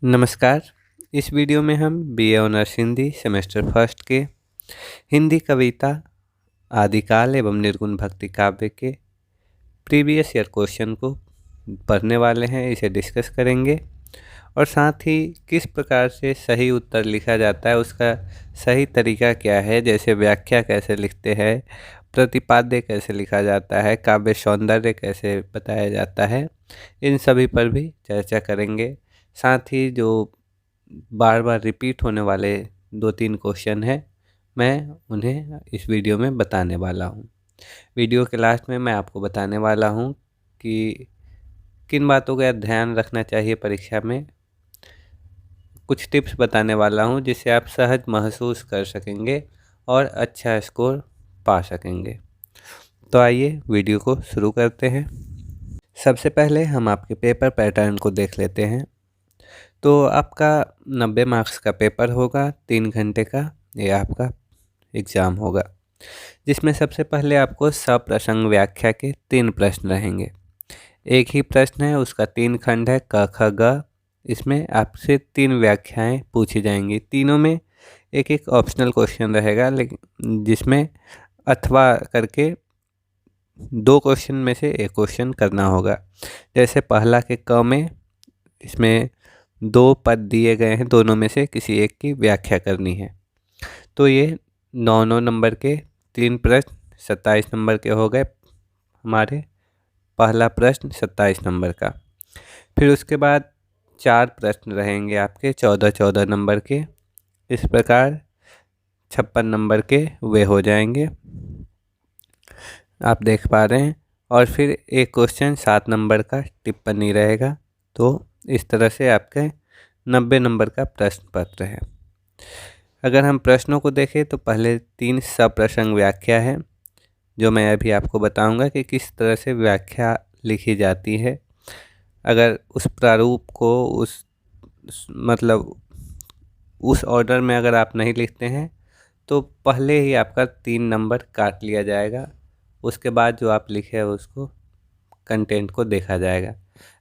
नमस्कार। इस वीडियो में हम BA honours Hindi semester first के हिंदी कविता आदिकाल एवं निर्गुण भक्ति काव्य के प्रीवियस ईयर क्वेश्चन को पढ़ने वाले हैं, इसे डिस्कस करेंगे और साथ ही किस प्रकार से सही उत्तर लिखा जाता है, उसका सही तरीका क्या है, जैसे व्याख्या कैसे लिखते हैं, प्रतिपाद्य कैसे लिखा जाता है, काव्य सौंदर्य कैसे बताया जाता है, इन सभी पर भी चर्चा करेंगे। साथ ही जो बार बार रिपीट होने वाले 2-3 क्वेश्चन हैं, मैं उन्हें इस वीडियो में बताने वाला हूँ। वीडियो के लास्ट में मैं आपको बताने वाला हूँ कि किन बातों का ध्यान रखना चाहिए परीक्षा में। कुछ टिप्स बताने वाला हूँ जिससे आप सहज महसूस कर सकेंगे और अच्छा स्कोर पा सकेंगे। तो आइए वीडियो को शुरू करते हैं। सबसे पहले हम आपके पेपर पैटर्न को देख लेते हैं। तो आपका 90 मार्क्स का पेपर होगा, 3 घंटे का ये आपका एग्ज़ाम होगा, जिसमें सबसे पहले आपको सप्रसंग व्याख्या के 3 प्रश्न रहेंगे। एक ही प्रश्न है, उसका 3 खंड है, क ख ग। इसमें आपसे 3 व्याख्याएं पूछी जाएंगी। तीनों में एक एक ऑप्शनल क्वेश्चन रहेगा, लेकिन जिसमें अथवा करके 2 क्वेश्चन में से एक क्वेश्चन करना होगा। जैसे पहला के क में इसमें 2 पद दिए गए हैं, दोनों में से किसी एक की व्याख्या करनी है। तो ये 9 नंबर के 3 प्रश्न 27 नंबर के हो गए हमारे। पहला प्रश्न 27 नंबर का। फिर उसके बाद 4 प्रश्न रहेंगे आपके 14-14 नंबर के। इस प्रकार 56 नंबर के वे हो जाएंगे, आप देख पा रहे हैं। और फिर एक क्वेश्चन 7 नंबर का टिप्पणी रहेगा। तो इस तरह से आपके 90 नंबर का प्रश्न पत्र है। अगर हम प्रश्नों को देखें तो पहले 3 सप्रसंग व्याख्या है, जो मैं अभी आपको बताऊंगा कि किस तरह से व्याख्या लिखी जाती है। अगर उस प्रारूप को मतलब उस ऑर्डर में अगर आप नहीं लिखते हैं तो पहले ही आपका 3 नंबर काट लिया जाएगा। उसके बाद जो आप लिखे हैं उसको कंटेंट को देखा जाएगा।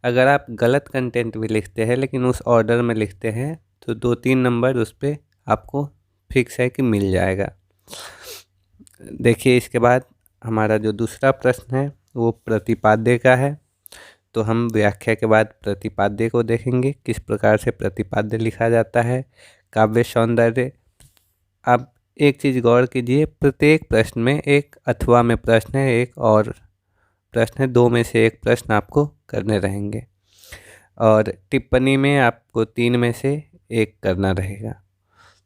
अगर आप गलत कंटेंट भी लिखते हैं लेकिन उस ऑर्डर में लिखते हैं तो 2-3 नंबर उस पर आपको फिक्स है कि मिल जाएगा। देखिए, इसके बाद हमारा जो दूसरा प्रश्न है वो प्रतिपाद्य का है। तो हम व्याख्या के बाद प्रतिपाद्य को देखेंगे, किस प्रकार से प्रतिपाद्य लिखा जाता है। काव्य सौंदर्य, आप एक चीज़ गौर कीजिए, प्रत्येक प्रश्न में एक अथवा में प्रश्न है, एक और प्रश्न है, 2 में से एक प्रश्न आपको करने रहेंगे। और टिप्पणी में आपको 3 में से एक करना रहेगा।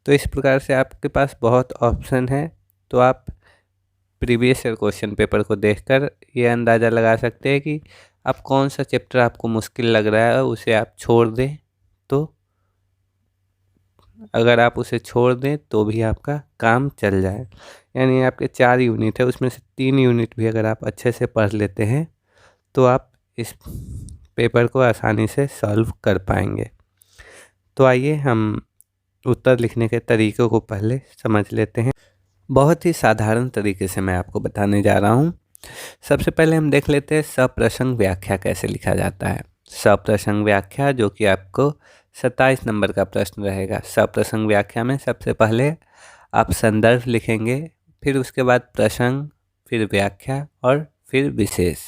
तो इस प्रकार से आपके पास बहुत ऑप्शन है। तो आप प्रीवियस ईयर क्वेश्चन पेपर को देखकर ये अंदाज़ा लगा सकते हैं कि आप कौन सा चैप्टर आपको मुश्किल लग रहा है उसे आप छोड़ दें। तो अगर आप उसे छोड़ दें तो भी आपका काम चल जाए। यानी आपके 4 यूनिट है, उसमें से 3 यूनिट भी अगर आप अच्छे से पढ़ लेते हैं तो आप इस पेपर को आसानी से सॉल्व कर पाएंगे। तो आइए हम उत्तर लिखने के तरीक़ों को पहले समझ लेते हैं। बहुत ही साधारण तरीके से मैं आपको बताने जा रहा हूँ। सबसे पहले हम देख लेते हैं सप्रसंग व्याख्या कैसे लिखा जाता है। सप्रसंग व्याख्या, जो कि आपको 27 नंबर का प्रश्न रहेगा। सप्रसंग व्याख्या में सबसे पहले आप संदर्भ लिखेंगे, फिर उसके बाद प्रसंग, फिर व्याख्या और फिर विशेष।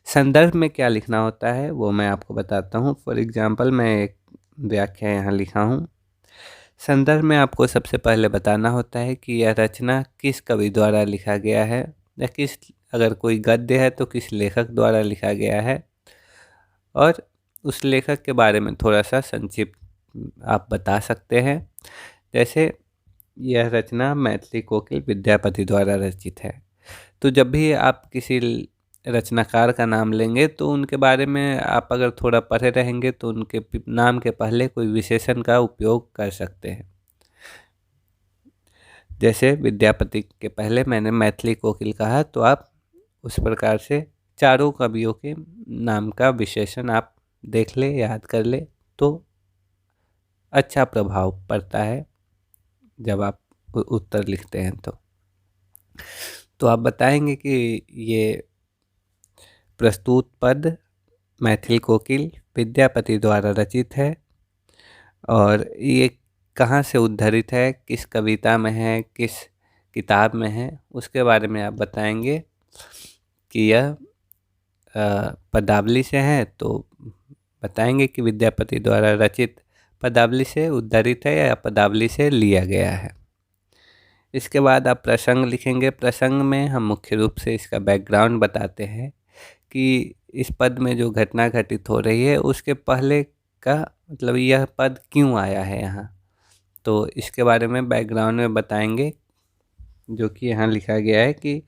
संदर्भ में क्या लिखना होता है वो मैं आपको बताता हूँ। फॉर एग्जाम्पल, मैं एक व्याख्या यहाँ लिखा हूँ। संदर्भ में आपको सबसे पहले बताना होता है कि यह रचना किस कवि द्वारा लिखा गया है, या किस, अगर कोई गद्य है तो किस लेखक द्वारा लिखा गया है, और उस लेखक के बारे में थोड़ा सा संक्षिप्त आप बता सकते हैं। जैसे यह रचना मैथिली कोकिल विद्यापति द्वारा रचित है। तो जब भी आप किसी रचनाकार का नाम लेंगे तो उनके बारे में आप अगर थोड़ा पढ़े रहेंगे तो उनके नाम के पहले कोई विशेषण का उपयोग कर सकते हैं। जैसे विद्यापति के पहले मैंने मैथिली कोकिल कहा, तो आप उस प्रकार से चारों कवियों के नाम का विशेषण आप देख ले, याद कर ले, तो अच्छा प्रभाव पड़ता है जब आप उत्तर लिखते हैं। तो आप बताएंगे कि ये प्रस्तुत पद मैथिली कोकिल विद्यापति द्वारा रचित है। और ये कहाँ से उद्धृत है, किस कविता में है, किस किताब में है, उसके बारे में आप बताएंगे कि यह पदावली से है तो बताएंगे कि विद्यापति द्वारा रचित पदावली से उद्धृत है या पदावली से लिया गया है। इसके बाद आप प्रसंग लिखेंगे। प्रसंग में हम मुख्य रूप से इसका बैकग्राउंड बताते हैं कि इस पद में जो घटना घटित हो रही है उसके पहले का मतलब यह पद क्यों आया है यहाँ, तो इसके बारे में बैकग्राउंड में बताएंगे, जो कि यहाँ लिखा गया है कि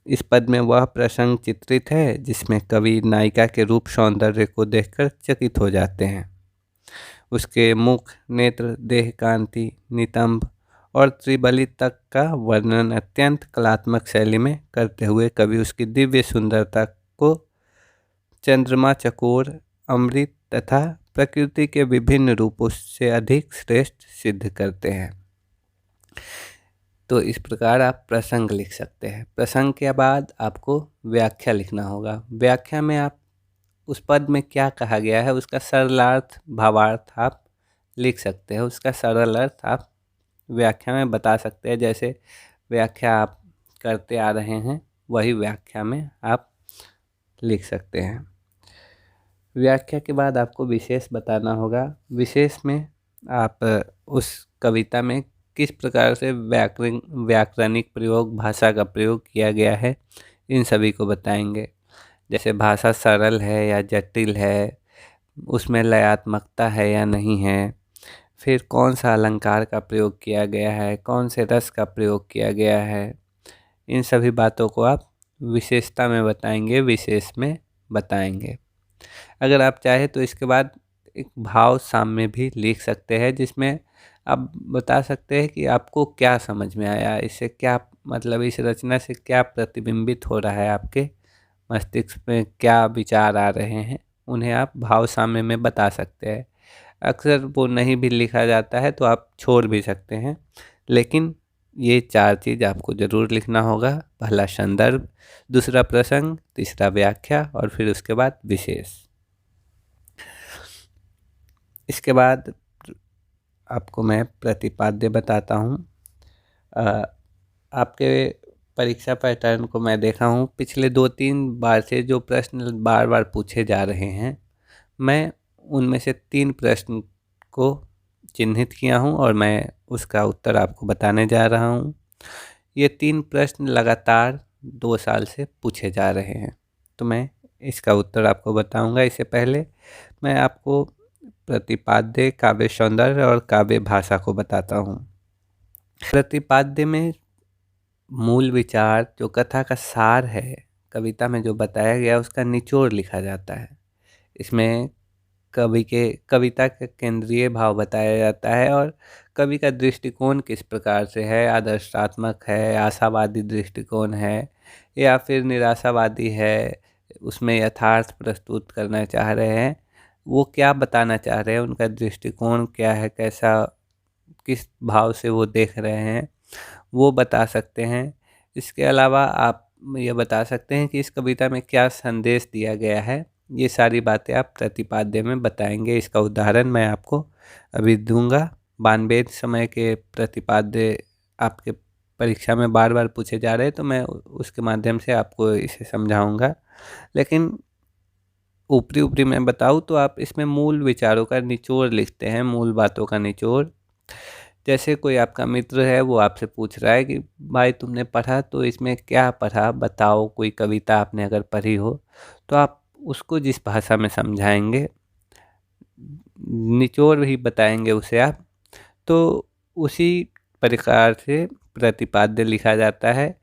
इस पद में वह प्रसंग चित्रित है जिसमें कवि नायिका के रूप सौंदर्य को देखकर चकित हो जाते हैं। उसके मुख, नेत्र, देह कांति, नितंब और त्रिबली तक का वर्णन अत्यंत कलात्मक शैली में करते हुए कवि उसकी दिव्य सुंदरता को चंद्रमा, चकोर, अमृत तथा प्रकृति के विभिन्न रूपों से अधिक श्रेष्ठ सिद्ध करते हैं। तो इस प्रकार आप प्रसंग लिख सकते हैं। प्रसंग के बाद आपको व्याख्या लिखना होगा। व्याख्या में आप उस पद में क्या कहा गया है उसका सरलार्थ, भावार्थ आप लिख सकते हैं। उसका सरल अर्थ आप व्याख्या में बता सकते हैं। जैसे व्याख्या आप करते आ रहे हैं वही व्याख्या में आप लिख सकते हैं। व्याख्या के बाद आपको विशेष बताना होगा। विशेष में आप उस कविता में किस प्रकार से व्याकरणिक प्रयोग, भाषा का प्रयोग किया गया है, इन सभी को बताएंगे। जैसे भाषा सरल है या जटिल है, उसमें लयात्मकता है या नहीं है, फिर कौन सा अलंकार का प्रयोग किया गया है, कौन से रस का प्रयोग किया गया है, इन सभी बातों को आप विशेषता में बताएंगे, विशेष में बताएंगे। अगर आप चाहे तो इसके बाद एक भाव साम्य भी लिख सकते हैं, जिसमें आप बता सकते हैं कि आपको क्या समझ में आया, इससे क्या मतलब, इस रचना से क्या प्रतिबिंबित हो रहा है, आपके मस्तिष्क में क्या विचार आ रहे हैं, उन्हें आप भाव साम्य में बता सकते हैं। अक्सर वो नहीं भी लिखा जाता है तो आप छोड़ भी सकते हैं, लेकिन ये 4 चीज़ आपको ज़रूर लिखना होगा। पहला संदर्भ, दूसरा प्रसंग, तीसरा व्याख्या और फिर उसके बाद विशेष। इसके बाद आपको मैं प्रतिपाद्य बताता हूँ। आपके परीक्षा पैटर्न को मैं देखा हूँ, पिछले 2-3 बार से जो प्रश्न बार बार पूछे जा रहे हैं, मैं उनमें से 3 प्रश्न को चिन्हित किया हूँ और मैं उसका उत्तर आपको बताने जा रहा हूँ। ये 3 प्रश्न लगातार 2 साल से पूछे जा रहे हैं, तो मैं इसका उत्तर आपको बताऊंगा। इससे पहले मैं आपको प्रतिपाद्य, काव्य सौंदर्य और काव्य भाषा को बताता हूँ। प्रतिपाद्य में मूल विचार, जो कथा का सार है, कविता में जो बताया गया उसका निचोड़ लिखा जाता है। इसमें कविता का केंद्रीय भाव बताया जाता है और कवि का दृष्टिकोण किस प्रकार से है, आदर्शात्मक है, आशावादी दृष्टिकोण है या फिर निराशावादी है, उसमें यथार्थ प्रस्तुत करना चाह रहे हैं, वो क्या बताना चाह रहे हैं, उनका दृष्टिकोण क्या है, कैसा, किस भाव से वो देख रहे हैं, वो बता सकते हैं। इसके अलावा आप ये बता सकते हैं कि इस कविता में क्या संदेश दिया गया है। ये सारी बातें आप प्रतिपाद्य में बताएंगे। इसका उदाहरण मैं आपको अभी दूंगा। 92 समय के प्रतिपाद्य आपके परीक्षा में बार बार पूछे जा रहे हैं, तो मैं उसके माध्यम से आपको इसे समझाऊंगा। लेकिन ऊपरी ऊपरी मैं बताऊँ तो आप इसमें मूल विचारों का निचोड़ लिखते हैं, मूल बातों का निचोड़। जैसे कोई आपका मित्र है, वो आपसे पूछ रहा है कि भाई तुमने पढ़ा तो इसमें क्या पढ़ा, बताओ। कोई कविता आपने अगर पढ़ी हो तो आप उसको जिस भाषा में समझाएंगे, निचोड़ भी बताएंगे उसे आप, तो उसी प्रकार से प्रतिपाद्य लिखा जाता है।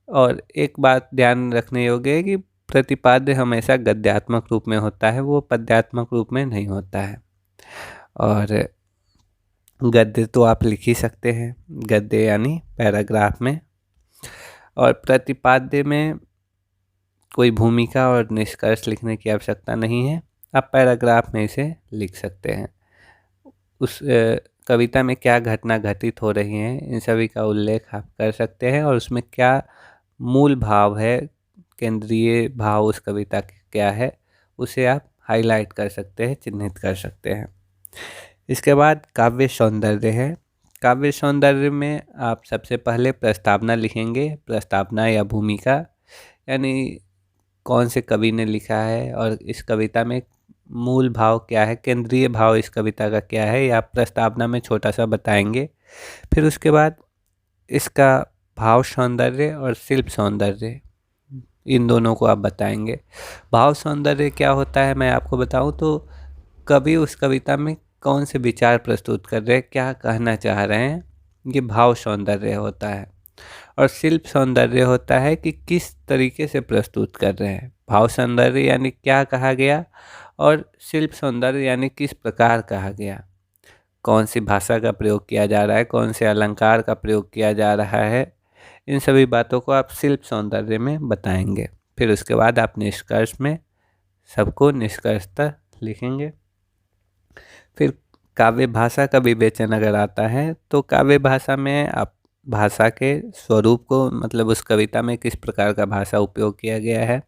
और एक बात ध्यान रखने योग्य है कि प्रतिपाद्य हमेशा गद्यात्मक रूप में होता है, वो पद्यात्मक रूप में नहीं होता है। और गद्य तो आप लिख ही सकते हैं, गद्य यानी पैराग्राफ में। और प्रतिपाद्य में कोई भूमिका और निष्कर्ष लिखने की आवश्यकता नहीं है, आप पैराग्राफ में इसे लिख सकते हैं। उस कविता में क्या घटना घटित हो रही हैं, इन सभी का उल्लेख आप कर सकते हैं और उसमें क्या मूल भाव है, केंद्रीय भाव उस कविता का क्या है, उसे आप हाईलाइट कर सकते हैं, चिन्हित कर सकते हैं। इसके बाद काव्य सौंदर्य है। काव्य सौंदर्य में आप सबसे पहले प्रस्तावना लिखेंगे। प्रस्तावना या भूमिका यानी कौन से कवि ने लिखा है और इस कविता में मूल भाव क्या है, केंद्रीय भाव इस कविता का क्या है, या प्रस्तावना में छोटा सा बताएंगे। फिर उसके बाद इसका भाव सौंदर्य और शिल्प सौंदर्य, इन दोनों को आप बताएंगे। भाव सौंदर्य क्या होता है मैं आपको बताऊं तो कवि उस कविता में कौन से विचार प्रस्तुत कर रहे हैं, क्या कहना चाह रहे हैं, ये भाव सौंदर्य होता है। और शिल्प सौंदर्य होता है कि किस तरीके से प्रस्तुत कर रहे हैं। भाव सौंदर्य यानी क्या कहा गया, और शिल्प सौंदर्य यानी किस प्रकार कहा गया, कौन सी भाषा का प्रयोग किया जा रहा है, कौन से अलंकार का प्रयोग किया जा रहा है। इन सभी बातों को आप शिल्प सौंदर्य में बताएंगे। फिर उसके बाद आप निष्कर्ष में सबको निष्कर्षतः लिखेंगे। फिर काव्य भाषा का विवेचन अगर आता है तो काव्य भाषा में आप भाषा के स्वरूप को, मतलब उस कविता में किस प्रकार का भाषा उपयोग किया गया है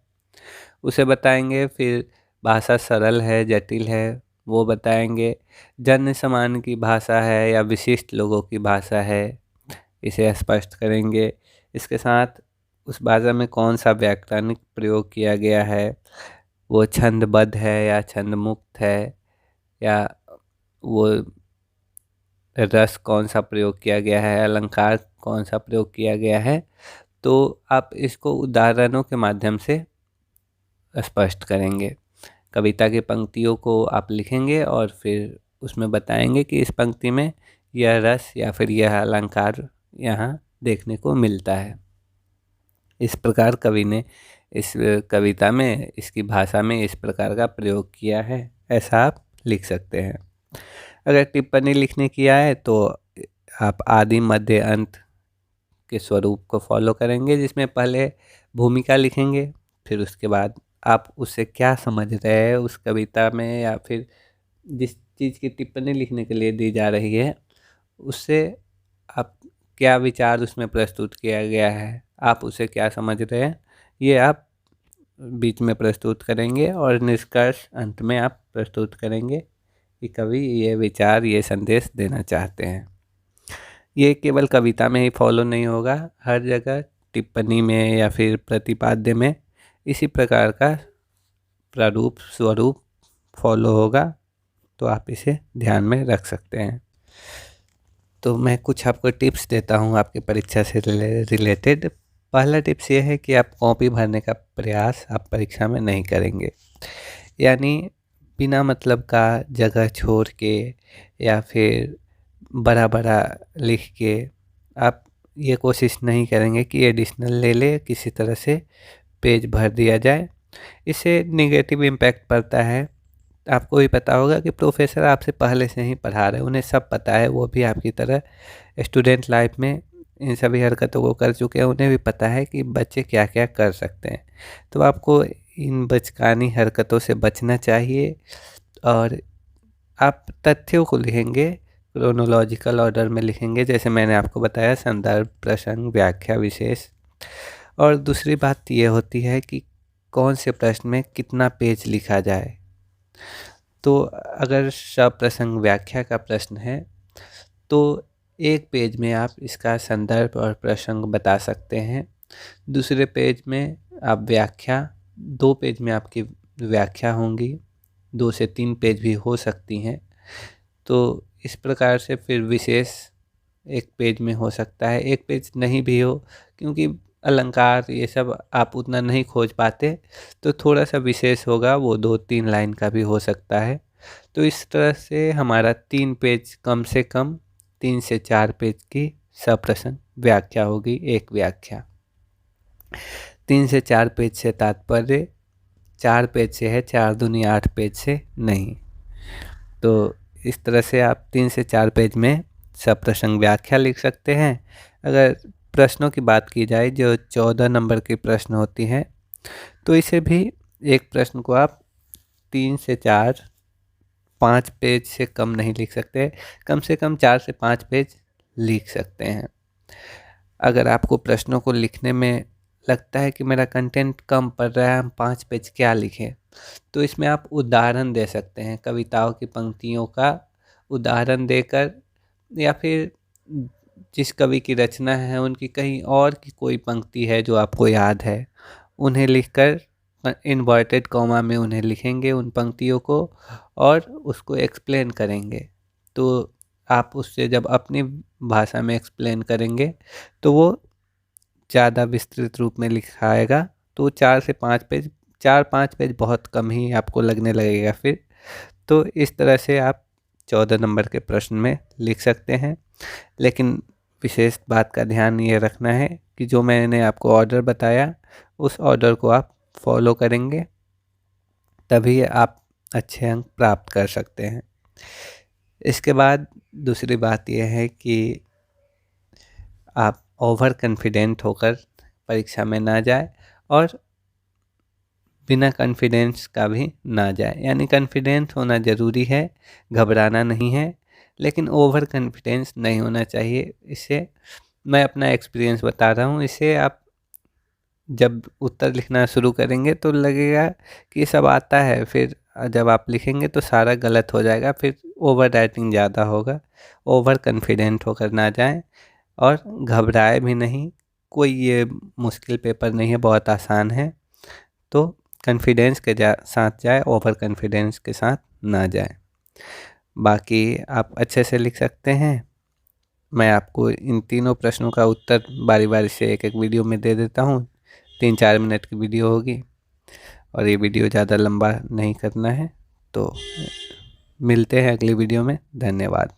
उसे बताएंगे। फिर भाषा सरल है जटिल है वो बताएंगे। जन सामान्य की भाषा है या विशिष्ट लोगों की भाषा है इसे स्पष्ट करेंगे। इसके साथ उस भाषा में कौन सा व्याकरणिक प्रयोग किया गया है, वो छंदबद्ध है या छंद मुक्त है, या वो रस कौन सा प्रयोग किया गया है, अलंकार कौन सा प्रयोग किया गया है। तो आप इसको उदाहरणों के माध्यम से स्पष्ट करेंगे। कविता की पंक्तियों को आप लिखेंगे और फिर उसमें बताएंगे कि इस पंक्ति में यह रस या फिर यह अलंकार यहाँ देखने को मिलता है। इस प्रकार कवि ने इस कविता में, इसकी भाषा में इस प्रकार का प्रयोग किया है, ऐसा आप लिख सकते हैं। अगर टिप्पणी लिखने की आए तो आप आदि मध्य अंत के स्वरूप को फॉलो करेंगे, जिसमें पहले भूमिका लिखेंगे, फिर उसके बाद आप उससे क्या समझ रहे हैं उस कविता में, या फिर जिस चीज़ की टिप्पणी लिखने के लिए दी जा रही है उससे आप क्या विचार उसमें प्रस्तुत किया गया है, आप उसे क्या समझ रहे हैं, ये आप बीच में प्रस्तुत करेंगे। और निष्कर्ष अंत में आप प्रस्तुत करेंगे कि कवि ये विचार, ये संदेश देना चाहते हैं। ये केवल कविता में ही फॉलो नहीं होगा, हर जगह टिप्पणी में या फिर प्रतिपाद्य में इसी प्रकार का प्रारूप स्वरूप फॉलो होगा, तो आप इसे ध्यान में रख सकते हैं। तो मैं कुछ आपको टिप्स देता हूँ आपकी परीक्षा से रिलेटेड। पहला टिप्स ये है कि आप कॉपी भरने का प्रयास आप परीक्षा में नहीं करेंगे, यानी बिना मतलब का जगह छोड़ के या फिर बड़ा बड़ा लिख के आप ये कोशिश नहीं करेंगे कि एडिशनल ले ले, किसी तरह से पेज भर दिया जाए। इससे निगेटिव इम्पैक्ट पड़ता है। आपको भी पता होगा कि प्रोफेसर आपसे पहले से ही पढ़ा रहे हैं, उन्हें सब पता है, वो भी आपकी तरह स्टूडेंट लाइफ में इन सभी हरकतों को कर चुके हैं, उन्हें भी पता है कि बच्चे क्या क्या कर सकते हैं। तो आपको इन बचकानी हरकतों से बचना चाहिए। और आप तथ्यों को लिखेंगे, क्रोनोलॉजिकल ऑर्डर में लिखेंगे, जैसे मैंने आपको बताया, संदर्भ, प्रसंग, व्याख्या, विशेष। और दूसरी बात ये होती है कि कौन से प्रश्न में कितना पेज लिखा जाए। तो अगर सप्रसंग व्याख्या का प्रश्न है तो एक पेज में आप इसका संदर्भ और प्रसंग बता सकते हैं, दूसरे पेज में आप व्याख्या, 2 पेज में आपकी व्याख्या होंगी, 2 से 3 पेज भी हो सकती हैं। तो इस प्रकार से फिर विशेष एक पेज में हो सकता है, एक पेज नहीं भी हो, क्योंकि अलंकार ये सब आप उतना नहीं खोज पाते, तो थोड़ा सा विशेष होगा, वो 2-3 लाइन का भी हो सकता है। तो इस तरह से हमारा 3 पेज, कम से कम 3 से 4 पेज की सप्रसंग व्याख्या होगी, एक व्याख्या। 3 से 4 पेज से तात्पर्य 4 पेज से है, 4 दूनी 8 पेज से नहीं। तो इस तरह से आप 3 से 4 पेज में सप्रसंग व्याख्या लिख सकते हैं। अगर प्रश्नों की बात की जाए, जो 14 नंबर के प्रश्न होती हैं, तो इसे भी एक प्रश्न को आप 3 से 4, 5 पेज से कम नहीं लिख सकते, कम से कम 4 से 5 पेज लिख सकते हैं। अगर आपको प्रश्नों को लिखने में लगता है कि मेरा कंटेंट कम पड़ रहा है, हम 5 पेज क्या लिखें, तो इसमें आप उदाहरण दे सकते हैं, कविताओं की पंक्तियों का उदाहरण देकर या फिर जिस कवि की रचना है उनकी कहीं और की कोई पंक्ति है जो आपको याद है, उन्हें लिखकर इन्वर्टेड कॉमा में उन्हें लिखेंगे उन पंक्तियों को और उसको एक्सप्लेन करेंगे। तो आप उससे जब अपनी भाषा में एक्सप्लेन करेंगे तो वो ज़्यादा विस्तृत रूप में लिखाएगा, तो 4 से 5 पेज, 4-5 पेज बहुत कम ही आपको लगने लगेगा फिर। तो इस तरह से आप 14 नंबर के प्रश्न में लिख सकते हैं। लेकिन विशेष बात का ध्यान ये रखना है कि जो मैंने आपको ऑर्डर बताया उस ऑर्डर को आप फॉलो करेंगे, तभी आप अच्छे अंक प्राप्त कर सकते हैं। इसके बाद दूसरी बात यह है कि आप ओवर कॉन्फिडेंट होकर परीक्षा में ना जाए और बिना कॉन्फिडेंस का भी ना जाए। यानी कॉन्फिडेंट होना ज़रूरी है, घबराना नहीं है, लेकिन ओवर कॉन्फिडेंस नहीं होना चाहिए। इससे मैं अपना एक्सपीरियंस बता रहा हूँ, इससे आप जब उत्तर लिखना शुरू करेंगे तो लगेगा कि सब आता है, फिर जब आप लिखेंगे तो सारा गलत हो जाएगा, फिर ओवर राइटिंग ज़्यादा होगा। ओवर कॉन्फिडेंट होकर ना जाएं और घबराए भी नहीं। कोई ये मुश्किल पेपर नहीं है, बहुत आसान है। तो कॉन्फिडेंस के साथ जाए, ओवर कॉन्फिडेंस के साथ ना जाए। बाकी आप अच्छे से लिख सकते हैं। मैं आपको इन तीनों प्रश्नों का उत्तर बारी बारी से एक एक वीडियो में दे देता हूँ। 3-4 मिनट की वीडियो होगी और ये वीडियो ज़्यादा लंबा नहीं करना है। तो मिलते हैं अगली वीडियो में। धन्यवाद।